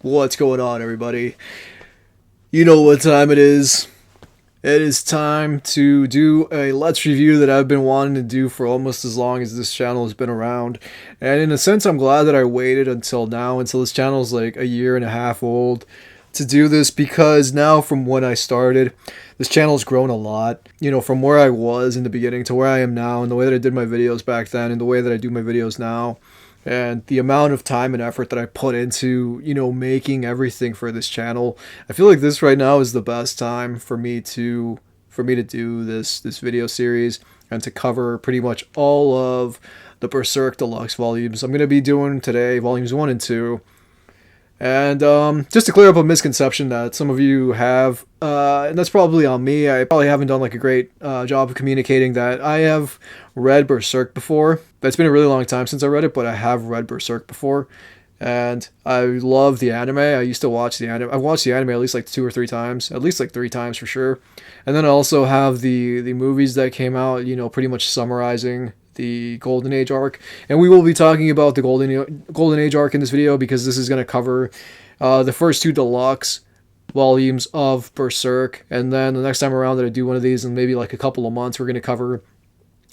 What's going on, everybody? You know what time it is. It is time to do a Let's review that I've been wanting to do for almost as long as this channel has been around. And in a sense, I'm glad that I waited until now, until this channel is like a year and a half old, to do this, because now from when I started, this channel has grown a lot. You know, from where I was in the beginning to where I am now, and the way that I did my videos back then and the way that I do my videos now. And the amount of time and effort that I put into, making everything for this channel, I feel like this right now is the best time for me to do this video series and to cover pretty much all of the Berserk Deluxe volumes. I'm going to be doing today volumes 1 and 2. And just to clear up a misconception that some of you have, and that's probably on me, I probably haven't done like a great job of communicating that I have read Berserk before. It's been a really long time since I read it, but I have read Berserk before. And I love the anime. I used to watch the anime. I've watched the anime at least like 2 or 3 times, at least like 3 times for sure. And then I also have the movies that came out, pretty much summarizing the Golden Age arc, and we will be talking about the Golden Age arc in this video, because this is going to cover the first 2 deluxe volumes of Berserk, and then the next time around that I do one of these in maybe like a couple of months, we're going to cover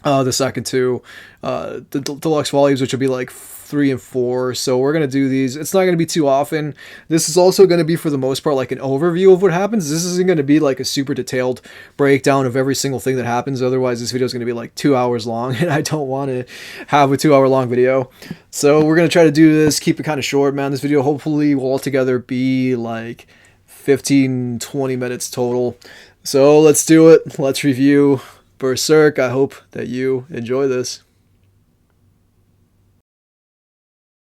the second 2 the deluxe volumes, which will be like 3 and 4. So we're going to do these. It's not going to be too often. This is also going to be, for the most part, like an overview of what happens. This isn't going to be like a super detailed breakdown of every single thing that happens. Otherwise, this video is going to be like 2 hours long, and I don't want to have a 2-hour long video. So we're going to try to do this, keep it kind of short, man. This video hopefully will altogether be like 15-20 minutes total. So let's do it. Let's review Berserk. I hope that you enjoy this.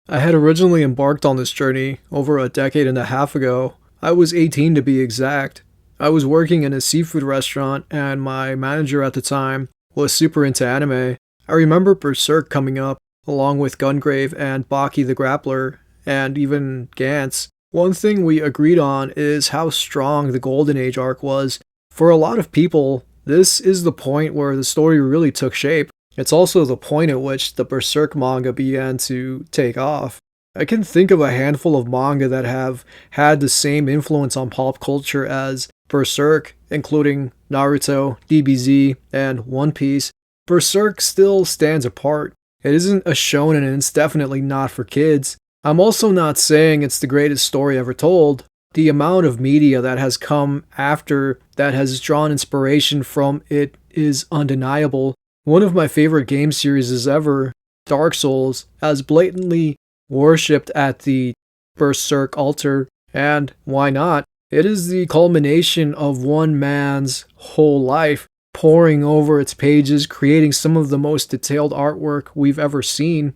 I had originally embarked on this journey over a decade and a half ago. I was 18 to be exact. I was working in a seafood restaurant, and my manager at the time was super into anime. I remember Berserk coming up, along with Gungrave and Baki the Grappler, and even Gantz. One thing we agreed on is how strong the Golden Age arc was. For a lot of people, this is the point where the story really took shape. It's also the point at which the Berserk manga began to take off. I can think of a handful of manga that have had the same influence on pop culture as Berserk, including Naruto, DBZ, and One Piece. Berserk still stands apart. It isn't a shonen, and it's definitely not for kids. I'm also not saying it's the greatest story ever told. The amount of media that has come after that has drawn inspiration from it is undeniable. One of my favorite game series ever, Dark Souls, has blatantly worshipped at the Berserk altar, and why not? It is the culmination of one man's whole life, poring over its pages, creating some of the most detailed artwork we've ever seen.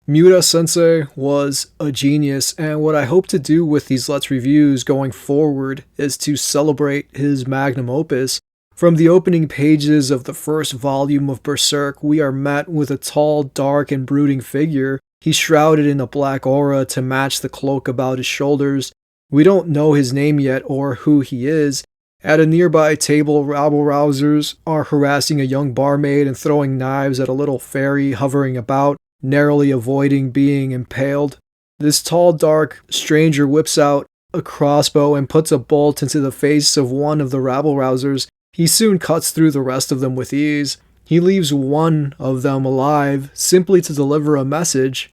Miura-sensei was a genius, and what I hope to do with these Let's Reviews going forward is to celebrate his magnum opus. From the opening pages of the first volume of Berserk, we are met with a tall, dark, and brooding figure. He's shrouded in a black aura to match the cloak about his shoulders. We don't know his name yet or who he is. At a nearby table, rabble-rousers are harassing a young barmaid and throwing knives at a little fairy hovering about, narrowly avoiding being impaled. This tall, dark stranger whips out a crossbow and puts a bolt into the face of one of the rabble-rousers. He soon cuts through the rest of them with ease. He leaves one of them alive, simply to deliver a message.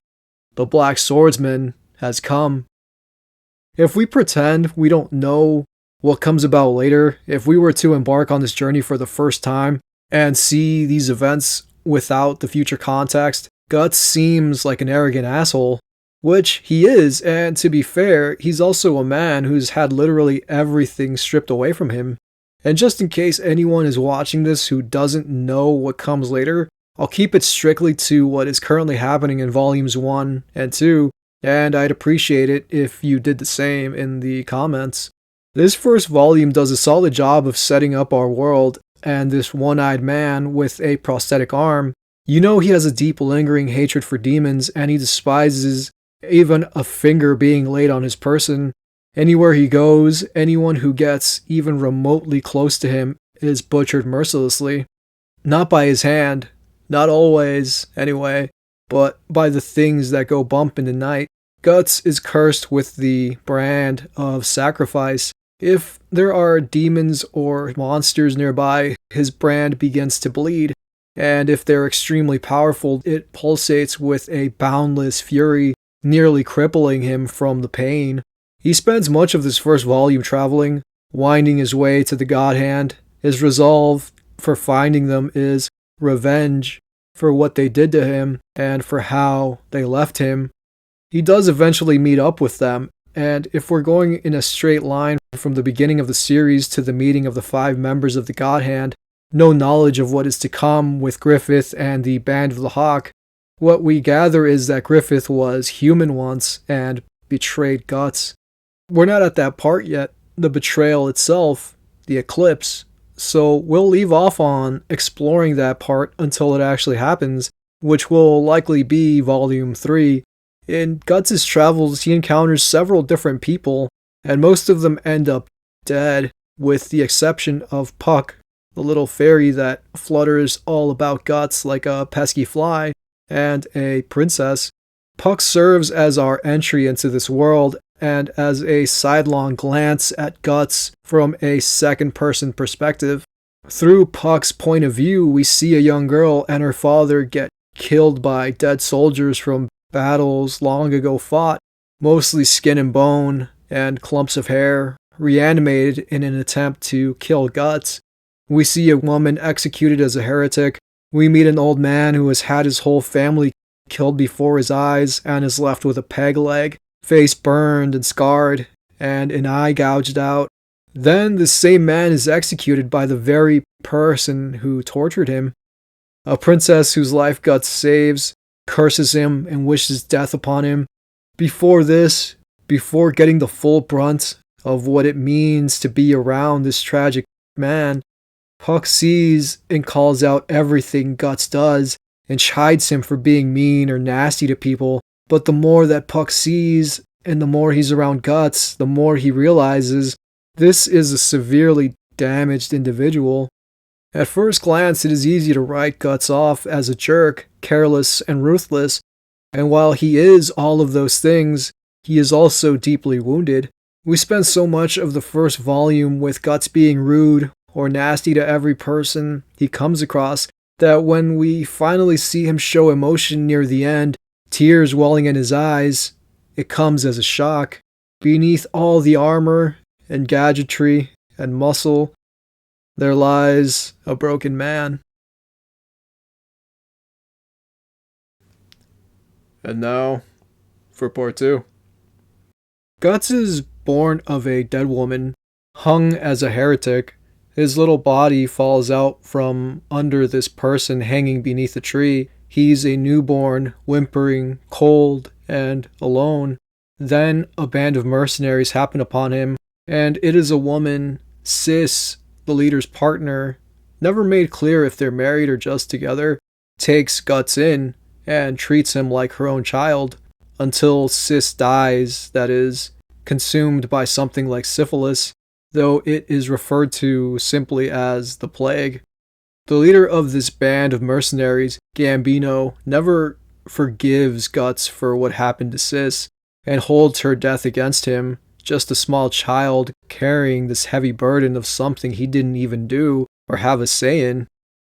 The Black Swordsman has come. If we pretend we don't know what comes about later, if we were to embark on this journey for the first time and see these events without the future context, Guts seems like an arrogant asshole, which he is, and to be fair, he's also a man who's had literally everything stripped away from him. And just in case anyone is watching this who doesn't know what comes later, I'll keep it strictly to what is currently happening in volumes 1 and 2, and I'd appreciate it if you did the same in the comments. This first volume does a solid job of setting up our world, and this one-eyed man with a prosthetic arm. You know he has a deep lingering hatred for demons, and he despises even a finger being laid on his person. Anywhere he goes, anyone who gets even remotely close to him is butchered mercilessly. Not by his hand, not always, anyway, but by the things that go bump in the night. Guts is cursed with the brand of sacrifice. If there are demons or monsters nearby, his brand begins to bleed, and if they're extremely powerful, it pulsates with a boundless fury, nearly crippling him from the pain. He spends much of this first volume traveling, winding his way to the God Hand. His resolve for finding them is revenge for what they did to him and for how they left him. He does eventually meet up with them, and if we're going in a straight line from the beginning of the series to the meeting of the 5 members of the God Hand, no knowledge of what is to come with Griffith and the Band of the Hawk, what we gather is that Griffith was human once and betrayed Guts. We're not at that part yet, the betrayal itself, the eclipse, so we'll leave off on exploring that part until it actually happens, which will likely be Volume 3. In Guts' travels, he encounters several different people, and most of them end up dead, with the exception of Puck, the little fairy that flutters all about Guts like a pesky fly, and a princess. Puck serves as our entry into this world, and as a sidelong glance at Guts from a second-person perspective. Through Puck's point of view, we see a young girl and her father get killed by dead soldiers from battles long ago fought, mostly skin and bone and clumps of hair, reanimated in an attempt to kill Guts. We see a woman executed as a heretic. We meet an old man who has had his whole family killed before his eyes and is left with a peg leg, face burned and scarred, and an eye gouged out. Then the same man is executed by the very person who tortured him. A princess whose life Guts saves curses him and wishes death upon him. Before this, before getting the full brunt of what it means to be around this tragic man, Puck sees and calls out everything Guts does and chides him for being mean or nasty to people. But the more that Puck sees and the more he's around Guts, the more he realizes this is a severely damaged individual. At first glance, it is easy to write Guts off as a jerk, careless, and ruthless, and while he is all of those things, he is also deeply wounded. We spend so much of the first volume with Guts being rude or nasty to every person he comes across that when we finally see him show emotion near the end, tears welling in his eyes, it comes as a shock. Beneath all the armor and gadgetry and muscle, there lies a broken man. And now, for part 2. Guts is born of a dead woman, hung as a heretic. His little body falls out from under this person hanging beneath a tree. He's a newborn, whimpering, cold, and alone. Then a band of mercenaries happen upon him, and it is a woman, Sis, the leader's partner, never made clear if they're married or just together, takes Guts in and treats him like her own child until Sis dies, that is, consumed by something like syphilis, though it is referred to simply as the plague. The leader of this band of mercenaries, Gambino, never forgives Guts for what happened to Sis and holds her death against him, just a small child carrying this heavy burden of something he didn't even do or have a say in.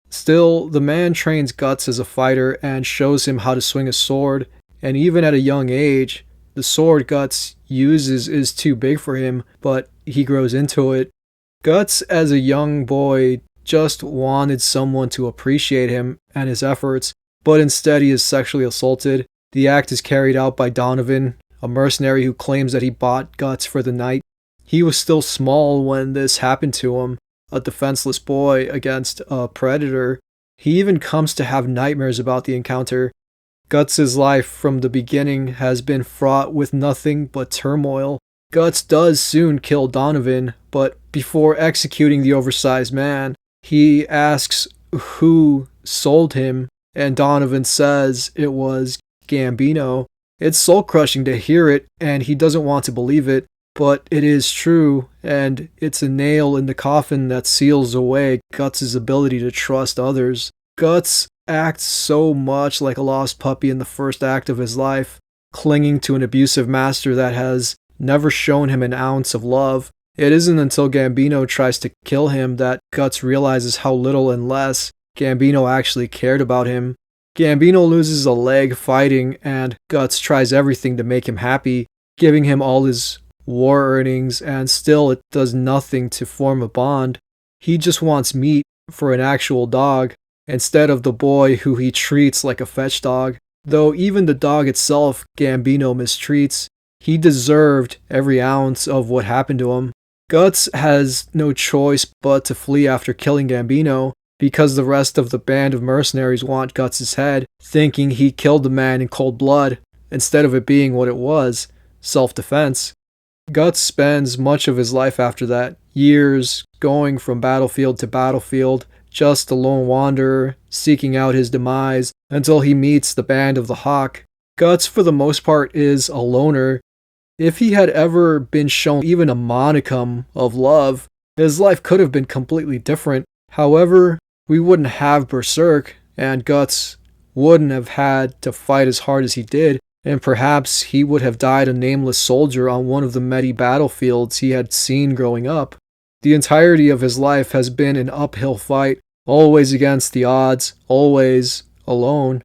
Still, the man trains Guts as a fighter and shows him how to swing a sword, and even at a young age, the sword Guts uses is too big for him, but he grows into it. Guts, as a young boy, just wanted someone to appreciate him and his efforts, but instead he is sexually assaulted. The act is carried out by Donovan, a mercenary who claims that he bought Guts for the night. He was still small when this happened to him, a defenseless boy against a predator. He even comes to have nightmares about the encounter. Guts' life from the beginning has been fraught with nothing but turmoil. Guts does soon kill Donovan, but before executing the oversized man, he asks who sold him, and Donovan says it was Gambino. It's soul-crushing to hear it, and he doesn't want to believe it, but it is true, and it's a nail in the coffin that seals away Guts' ability to trust others. Guts acts so much like a lost puppy in the first act of his life. clinging to an abusive master that has never shown him an ounce of love. It isn't until Gambino tries to kill him that Guts realizes how little and less Gambino actually cared about him. Gambino loses a leg fighting, and Guts tries everything to make him happy, giving him all his war earnings, and still it does nothing to form a bond. He just wants meat for an actual dog, instead of the boy who he treats like a fetch dog. Though even the dog itself Gambino mistreats, he deserved every ounce of what happened to him. Guts has no choice but to flee after killing Gambino, because the rest of the band of mercenaries want Guts' head, thinking he killed the man in cold blood, instead of it being what it was, self-defense. Guts spends much of his life after that, years going from battlefield to battlefield, just a lone wanderer, seeking out his demise, until he meets the band of the Hawk. Guts, for the most part, is a loner. If he had ever been shown even a modicum of love, his life could have been completely different. However, we wouldn't have Berserk, and Guts wouldn't have had to fight as hard as he did, and perhaps he would have died a nameless soldier on one of the many battlefields he had seen growing up. The entirety of his life has been an uphill fight, always against the odds, always alone.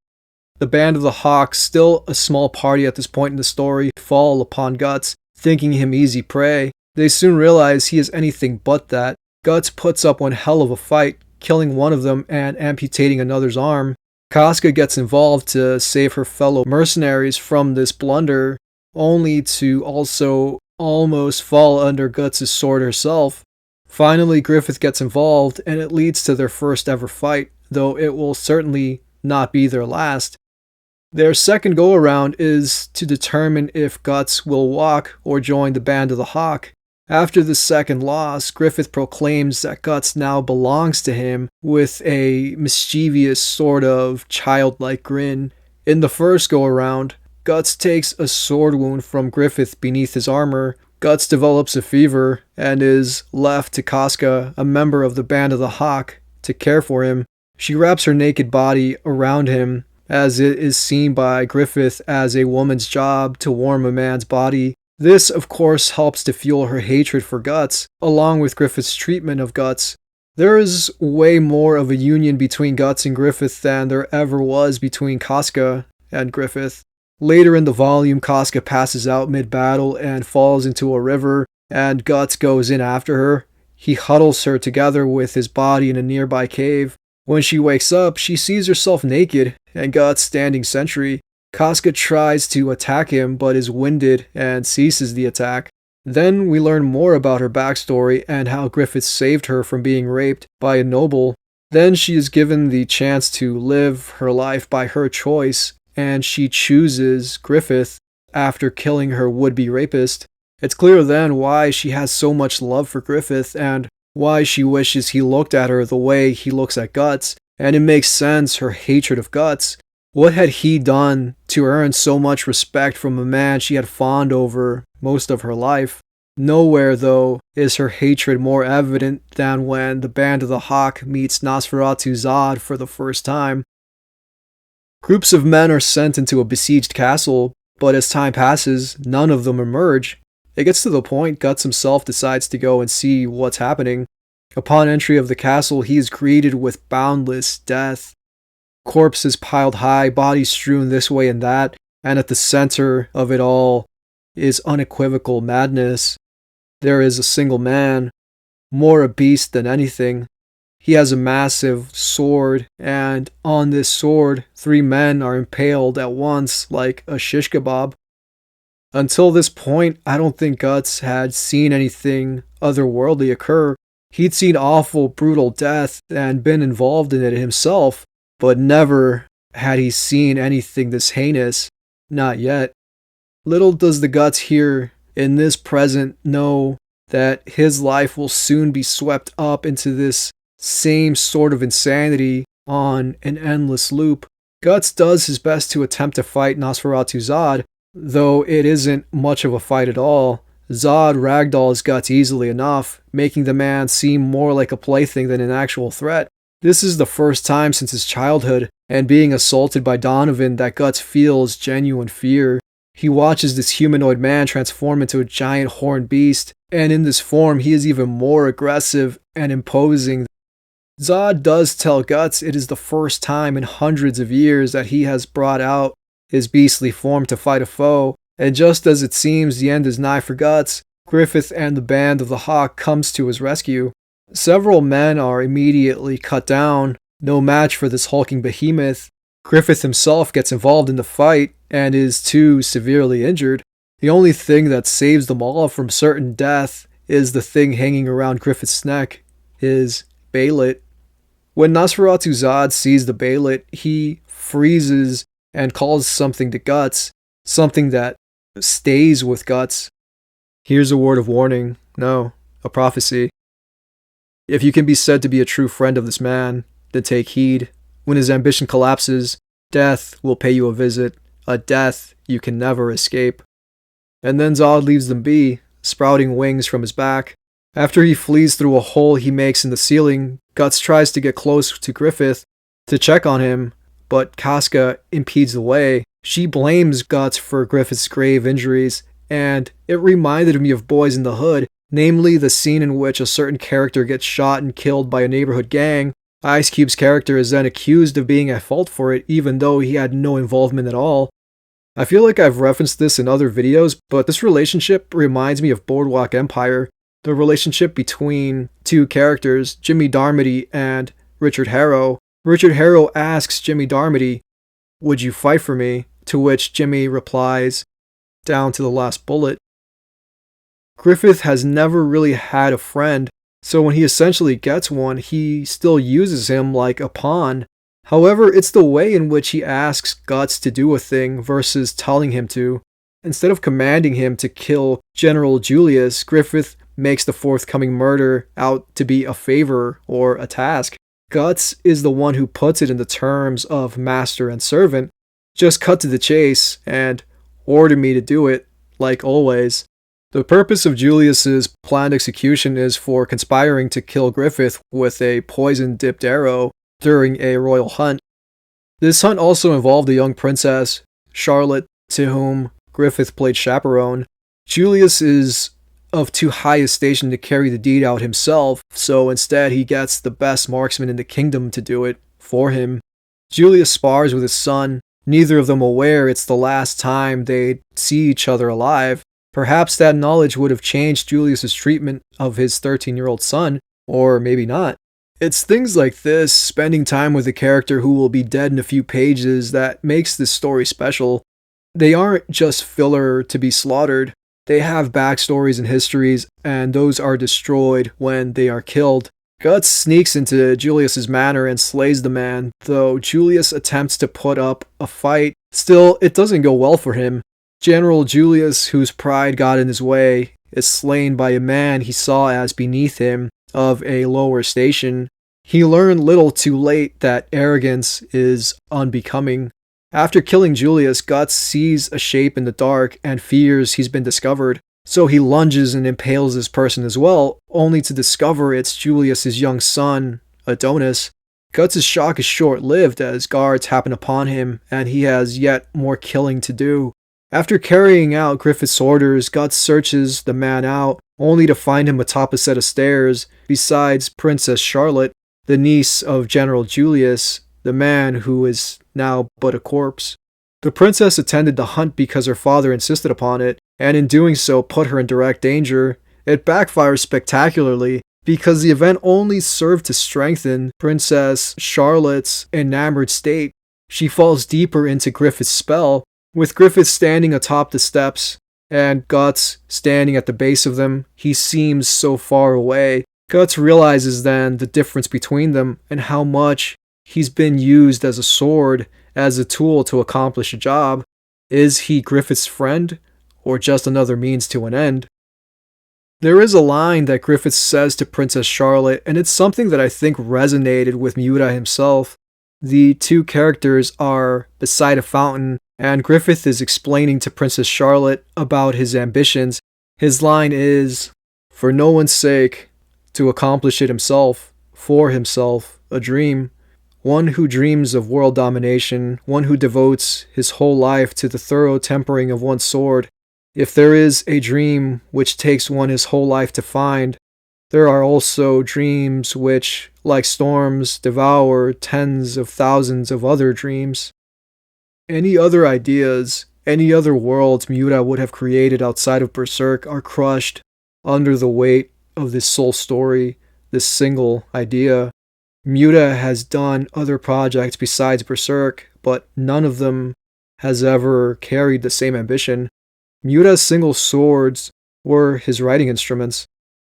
The band of the Hawks, still a small party at this point in the story, fall upon Guts, thinking him easy prey. They soon realize he is anything but that. Guts puts up one hell of a fight, killing one of them and amputating another's arm. Casca gets involved to save her fellow mercenaries from this blunder, only to also almost fall under Guts' sword herself. Finally, Griffith gets involved, and it leads to their first ever fight, though it will certainly not be their last. Their second go-around is to determine if Guts will walk or join the band of the Hawk. After the second loss, Griffith proclaims that Guts now belongs to him with a mischievous sort of childlike grin. In the first go-around, Guts takes a sword wound from Griffith beneath his armor. Guts develops a fever and is left to Casca, a member of the band of the Hawk, to care for him. She wraps her naked body around him, as it is seen by Griffith as a woman's job to warm a man's body. This, of course, helps to fuel her hatred for Guts, along with Griffith's treatment of Guts. There is way more of a union between Guts and Griffith than there ever was between Casca and Griffith. Later in the volume, Casca passes out mid-battle and falls into a river, and Guts goes in after her. He huddles her together with his body in a nearby cave. When she wakes up, she sees herself naked, and Guts standing sentry. Casca tries to attack him, but is winded and ceases the attack. Then we learn more about her backstory and how Griffith saved her from being raped by a noble. Then she is given the chance to live her life by her choice, and she chooses Griffith after killing her would-be rapist. It's clear then why she has so much love for Griffith and why she wishes he looked at her the way he looks at Guts, and it makes sense her hatred of Guts. What had he done to earn so much respect from a man she had fawned over most of her life? Nowhere, though, is her hatred more evident than when the band of the Hawk meets Nosferatu Zod for the first time. Groups of men are sent into a besieged castle, but as time passes, none of them emerge. It gets to the point Guts himself decides to go and see what's happening. Upon entry of the castle, he is greeted with boundless death. Corpses piled high, bodies strewn this way and that, and at the center of it all is unequivocal madness. There is a single man, more a beast than anything. He has a massive sword, and on this sword, 3 men are impaled at once like a shish kebab. Until this point, I don't think Guts had seen anything otherworldly occur. He'd seen awful, brutal death and been involved in it himself, but never had he seen anything this heinous. Not yet. Little does the Guts here in this present know that his life will soon be swept up into this same sort of insanity on an endless loop. Guts does his best to attempt to fight Nosferatu Zod, though it isn't much of a fight at all. Zod ragdolls Guts easily enough, making the man seem more like a plaything than an actual threat. This is the first time since his childhood, and being assaulted by Donovan, that Guts feels genuine fear. He watches this humanoid man transform into a giant horned beast, and in this form he is even more aggressive and imposing. Zod does tell Guts it is the first time in hundreds of years that he has brought out his beastly form to fight a foe, and just as it seems the end is nigh for Guts, Griffith and the band of the Hawk comes to his rescue. Several men are immediately cut down, no match for this hulking behemoth. Griffith himself gets involved in the fight and is too severely injured. The only thing that saves them all from certain death is the thing hanging around Griffith's neck, his Bailet. When Nosferatu Zod sees the Bailet, he freezes and calls something to Guts, something that stays with Guts. Here's a word of warning, no, a prophecy. If you can be said to be a true friend of this man, then take heed. When his ambition collapses, death will pay you a visit, a death you can never escape. And then Zod leaves them be, sprouting wings from his back. After he flees through a hole he makes in the ceiling, Guts tries to get close to Griffith to check on him, but Casca impedes the way. She blames Guts for Griffith's grave injuries, and it reminded me of Boys in the Hood, namely the scene in which a certain character gets shot and killed by a neighborhood gang. Ice Cube's character is then accused of being at fault for it, even though he had no involvement at all. I feel like I've referenced this in other videos, but this relationship reminds me of Boardwalk Empire, the relationship between two characters, Jimmy Darmody and Richard Harrow. Richard Harrow asks Jimmy Darmody, "Would you fight for me?" To which Jimmy replies, "Down to the last bullet." Griffith has never really had a friend, so when he essentially gets one, he still uses him like a pawn. However, it's the way in which he asks Guts to do a thing versus telling him to. Instead of commanding him to kill General Julius, Griffith makes the forthcoming murder out to be a favor or a task. Guts is the one who puts it in the terms of master and servant. Just cut to the chase and order me to do it, like always. The purpose of Julius's planned execution is for conspiring to kill Griffith with a poison-dipped arrow during a royal hunt. This hunt also involved a young princess, Charlotte, to whom Griffith played chaperone. Julius is of too high a station to carry the deed out himself, so instead he gets the best marksman in the kingdom to do it for him. Julius spars with his son, neither of them aware it's the last time they'd see each other alive. Perhaps that knowledge would have changed Julius's treatment of his 13-year-old son, or maybe not. It's things like this, spending time with a character who will be dead in a few pages, that makes this story special. They aren't just filler to be slaughtered. They have backstories and histories, and those are destroyed when they are killed. Guts sneaks into Julius's manor and slays the man, though Julius attempts to put up a fight. Still, it doesn't go well for him. General Julius, whose pride got in his way, is slain by a man he saw as beneath him, of a lower station. He learned little too late that arrogance is unbecoming. After killing Julius, Guts sees a shape in the dark and fears he's been discovered, so he lunges and impales this person as well, only to discover it's Julius's young son, Adonis. Guts' shock is short-lived as guards happen upon him, and he has yet more killing to do. After carrying out Griffith's orders, Guts searches the man out, only to find him atop a set of stairs, besides Princess Charlotte, the niece of General Julius, the man who is now but a corpse. The princess attended the hunt because her father insisted upon it, and in doing so put her in direct danger. It backfires spectacularly, because the event only served to strengthen Princess Charlotte's enamored state. She falls deeper into Griffith's spell, with Griffith standing atop the steps, and Guts standing at the base of them. He seems so far away. Guts realizes then the difference between them, and how much he's been used as a sword, as a tool to accomplish a job. Is he Griffith's friend, or just another means to an end? There is a line that Griffith says to Princess Charlotte, and it's something that I think resonated with Miura himself. The two characters are beside a fountain, and Griffith is explaining to Princess Charlotte about his ambitions. His line is, "For no one's sake, to accomplish it himself, for himself, a dream. one who dreams of world domination, one who devotes his whole life to the thorough tempering of one's sword. If there is a dream which takes one his whole life to find, there are also dreams which, like storms, devour tens of thousands of other dreams. Any other ideas, any other worlds Miura would have created outside of Berserk are crushed under the weight of this sole story, this single idea. Miura has done other projects besides Berserk, but none of them has ever carried the same ambition. Miura's single swords were his writing instruments,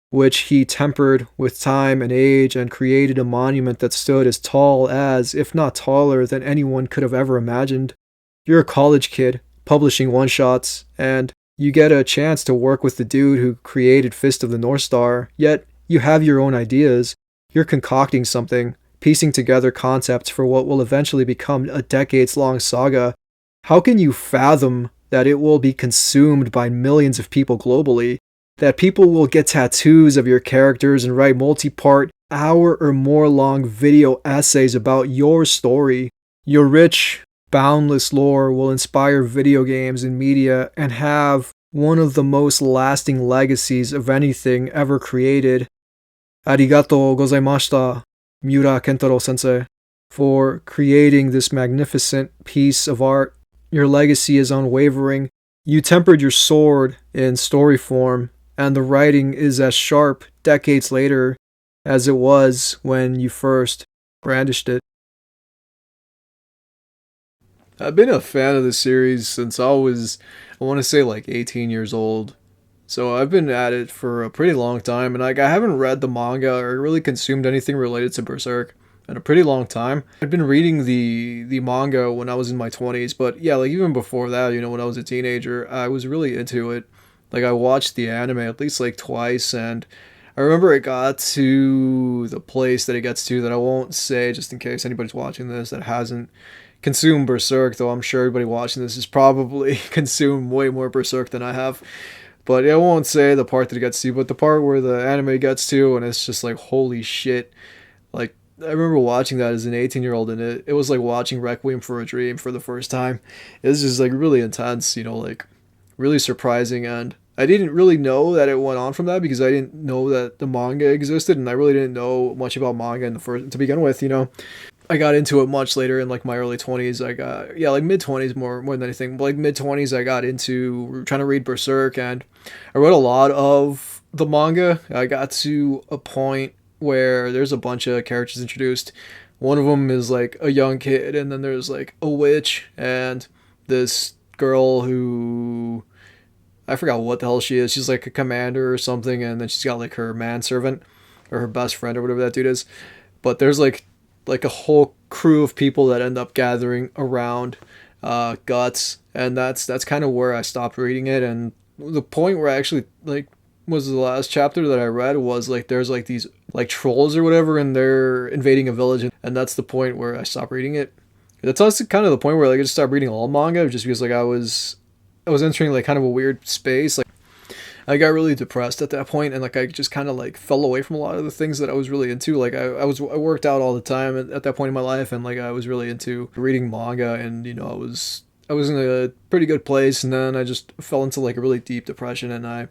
which he tempered with time and age and created a monument that stood as tall as, if not taller than anyone could have ever imagined. You're a college kid, publishing one-shots, and you get a chance to work with the dude who created Fist of the North Star, yet you have your own ideas. You're concocting something, piecing together concepts for what will eventually become a decades-long saga. How can you fathom that it will be consumed by millions of people globally? That people will get tattoos of your characters and write multi-part, hour or more long video essays about your story? Your rich, boundless lore will inspire video games and media and have one of the most lasting legacies of anything ever created. Arigatou gozaimashita, Miura Kentaro sensei, for creating this magnificent piece of art. Your legacy is unwavering. You tempered your sword in story form, and the writing is as sharp decades later as it was when you first brandished it. I've been a fan of this series since I was, I want to say, like 18 years old. So I've been at it for a pretty long time, and like I haven't read the manga or really consumed anything related to Berserk in a pretty long time. I'd been reading the manga when I was in my 20s, but yeah, like even before that, when I was a teenager, I was really into it. Like I watched the anime at least like twice, and I remember it got to the place that it gets to that I won't say just in case anybody's watching this that hasn't consumed Berserk, though I'm sure everybody watching this has probably consumed way more Berserk than I have. But I won't say the part that it gets to, but the part where the anime gets to, and it's just like, holy shit. Like, I remember watching that as an 18-year-old, and it was like watching Requiem for a Dream for the first time. It was just like really intense, like really surprising, and I didn't really know that it went on from that because I didn't know that the manga existed, and I really didn't know much about manga in the first to begin with. I got into it much later in like my early 20s. I got like mid 20s more than anything. But like mid 20s, I got into trying to read Berserk, and I read a lot of the manga. I got to a point where there's a bunch of characters introduced. One of them is like a young kid, and then there's like a witch and this girl who I forgot what the hell she is. She's like a commander or something, and then she's got like her manservant or her best friend or whatever that dude is. But there's like a whole crew of people that end up gathering around Guts, and that's kind of where I stopped reading it. And the point where I actually like was the last chapter that I read was like there's like these like trolls or whatever, and they're invading a village, and that's the point where I stopped reading it. That's also kind of the point where like I just stopped reading all manga, just because like I was entering like kind of a weird space. Like I got really depressed at that point, and like I just kind of like fell away from a lot of the things that I was really into. Like I worked out all the time at that point in my life, and like I was really into reading manga, and I was in a pretty good place, and then I just fell into like a really deep depression, and I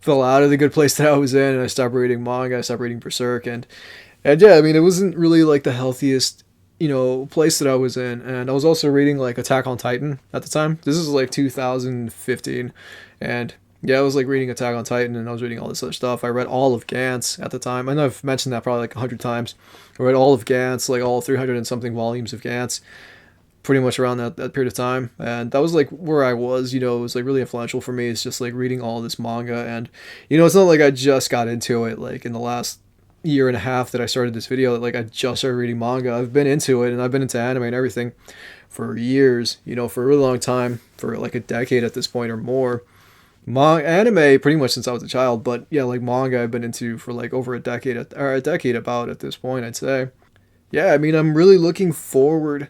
fell out of the good place that I was in, and I stopped reading manga, I stopped reading Berserk, and yeah, I mean it wasn't really like the healthiest place that I was in. And I was also reading like Attack on Titan at the time. This is like 2015, and yeah, I was like reading Attack on Titan, and I was reading all this other stuff. I read all of Gantz at the time. I know I've mentioned that probably like 100 times. I read all of Gantz, like all 300 and something volumes of Gantz, pretty much around that period of time. And that was like where I was, it was like really influential for me. It's just like reading all this manga, and it's not like I just got into it like in the last year and a half that I started this video, that like I just started reading manga. I've been into it, and I've been into anime and everything for years, for a really long time, for like a decade at this point or more. Anime pretty much since I was a child, but yeah, like manga I've been into for like over a decade about at this point, I'd say. Yeah, I mean, I'm really looking forward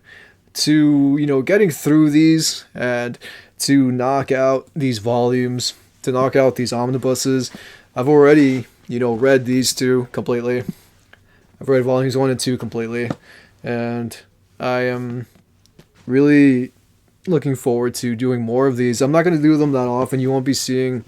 to getting through these and to knock out these volumes, to knock out these omnibuses. I've already read these two completely. I've read volumes 1 and 2 completely, and I am really looking forward to doing more of these. I'm not going to do them that often. You won't be seeing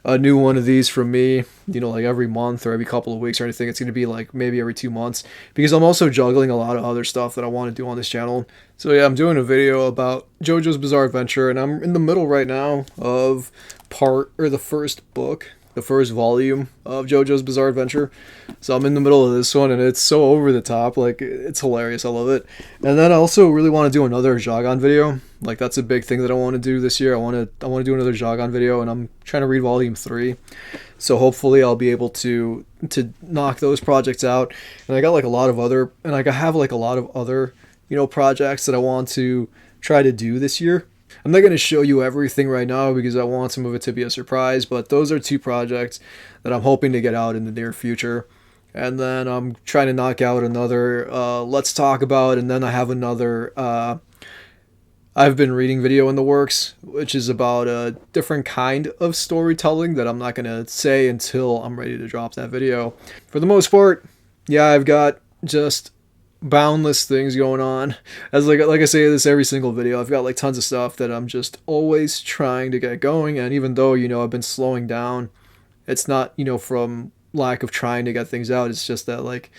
a new one of these from me, like every month or every couple of weeks or anything. It's going to be like maybe every 2 months, because I'm also juggling a lot of other stuff that I want to do on this channel. So yeah, I'm doing a video about JoJo's Bizarre Adventure, and I'm in the middle right now of the first book, the first volume of JoJo's Bizarre Adventure. So I'm in the middle of this one, and it's so over the top. Like, it's hilarious. I love it. And then I also really want to do another Jogon video. Like, that's a big thing that I want to do this year. I want to do another Jogon video, and I'm trying to read volume 3. So hopefully I'll be able to knock those projects out. And I got like a lot of other, and like I have like a lot of other, projects that I want to try to do this year. I'm not going to show you everything right now because I want some of it to be a surprise, but those are 2 projects that I'm hoping to get out in the near future. And then I'm trying to knock out another Let's Talk About, and then I have another I've been reading video in the works, which is about a different kind of storytelling that I'm not going to say until I'm ready to drop that video. For the most part, yeah, I've got just boundless things going on. As like I say this every single video, I've got like tons of stuff that I'm just always trying to get going. And even though I've been slowing down, it's not from lack of trying to get things out. It's just that like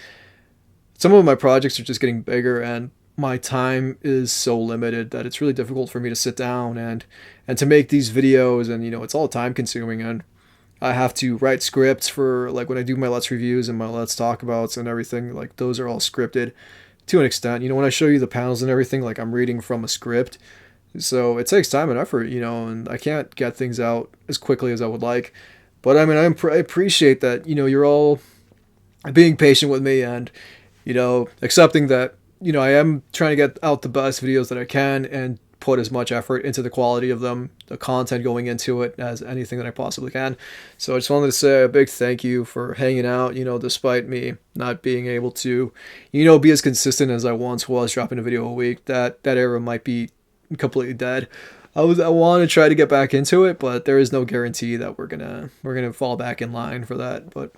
some of my projects are just getting bigger, and my time is so limited that it's really difficult for me to sit down and to make these videos. And it's all time consuming, and I have to write scripts for, like, when I do my Let's Reviews and my Let's Talk Abouts and everything. Like, those are all scripted to an extent. When I show you the panels and everything, like, I'm reading from a script. So it takes time and effort, and I can't get things out as quickly as I would like. But I mean, I appreciate that, you're all being patient with me and, accepting that, I am trying to get out the best videos that I can and put as much effort into the quality of them, the content going into it, as anything that I possibly can. So I just wanted to say a big thank you for hanging out, despite me not being able to, be as consistent as I once was, dropping a video a week. That era might be completely dead. I want to try to get back into it, but there is no guarantee that we're gonna fall back in line for that. But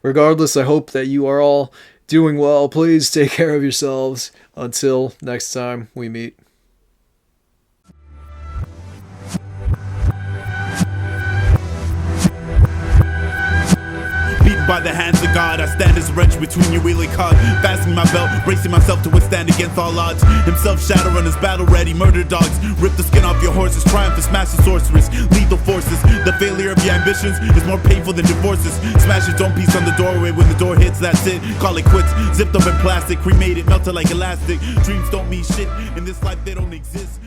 regardless, I hope that you are all doing well. Please take care of yourselves until next time we meet. By the hands of God, I stand as a wrench between your wheeling cog. Fastening my belt, bracing myself to withstand against all odds. Himself shadow runners, battle ready, murder dogs. Rip the skin off your horses, triumph and smash the sorceress. Lethal forces, the failure of your ambitions is more painful than divorces. Smash your dome piece on the doorway, when the door hits, that's it. Call it quits, zipped up in plastic, cremated, melted like elastic. Dreams don't mean shit, in this life they don't exist.